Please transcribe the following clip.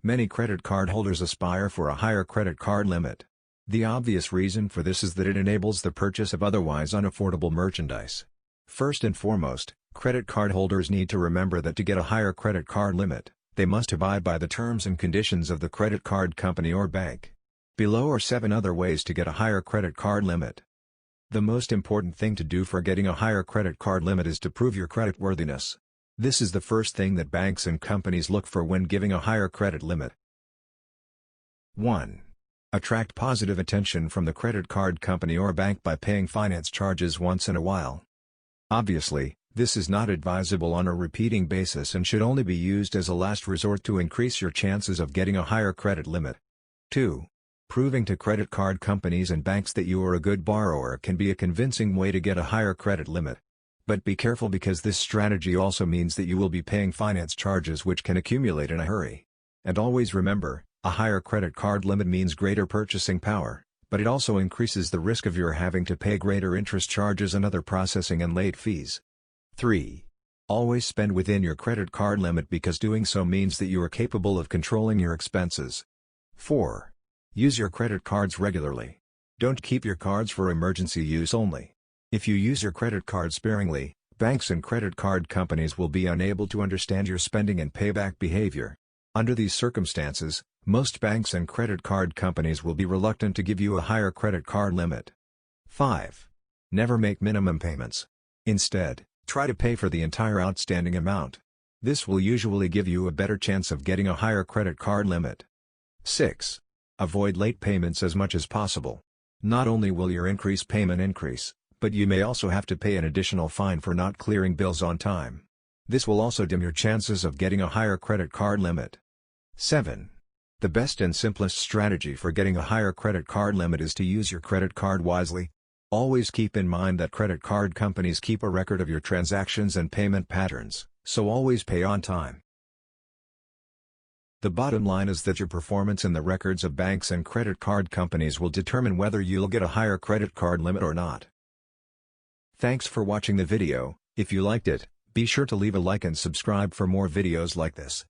Many credit card holders aspire for a higher credit card limit. The obvious reason for this is that it enables the purchase of otherwise unaffordable merchandise. First and foremost, credit card holders need to remember that to get a higher credit card limit, they must abide by the terms and conditions of the credit card company or bank. Below are 7 other ways to get a higher credit card limit. The most important thing to do for getting a higher credit card limit is to prove your creditworthiness. This is the first thing that banks and companies look for when giving a higher credit limit. 1. Attract positive attention from the credit card company or bank by paying finance charges once in a while. Obviously, this is not advisable on a repeating basis and should only be used as a last resort to increase your chances of getting a higher credit limit. 2. Proving to credit card companies and banks that you are a good borrower can be a convincing way to get a higher credit limit. But be careful because this strategy also means that you will be paying finance charges which can accumulate in a hurry. And always remember, a higher credit card limit means greater purchasing power, but it also increases the risk of your having to pay greater interest charges and other processing and late fees. 3. Always spend within your credit card limit because doing so means that you are capable of controlling your expenses. 4. Use your credit cards regularly. Don't keep your cards for emergency use only. If you use your credit card sparingly, banks and credit card companies will be unable to understand your spending and payback behavior. Under these circumstances, most banks and credit card companies will be reluctant to give you a higher credit card limit. 5. Never make minimum payments. Instead, try to pay for the entire outstanding amount. This will usually give you a better chance of getting a higher credit card limit. 6. Avoid late payments as much as possible. Not only will your payment increase, but you may also have to pay an additional fine for not clearing bills on time. This will also dim your chances of getting a higher credit card limit. 7. The best and simplest strategy for getting a higher credit card limit is to use your credit card wisely. Always keep in mind that credit card companies keep a record of your transactions and payment patterns, so always pay on time. The bottom line is that your performance in the records of banks and credit card companies will determine whether you'll get a higher credit card limit or not. Thanks for watching the video. If you liked it, be sure to leave a like and subscribe for more videos like this.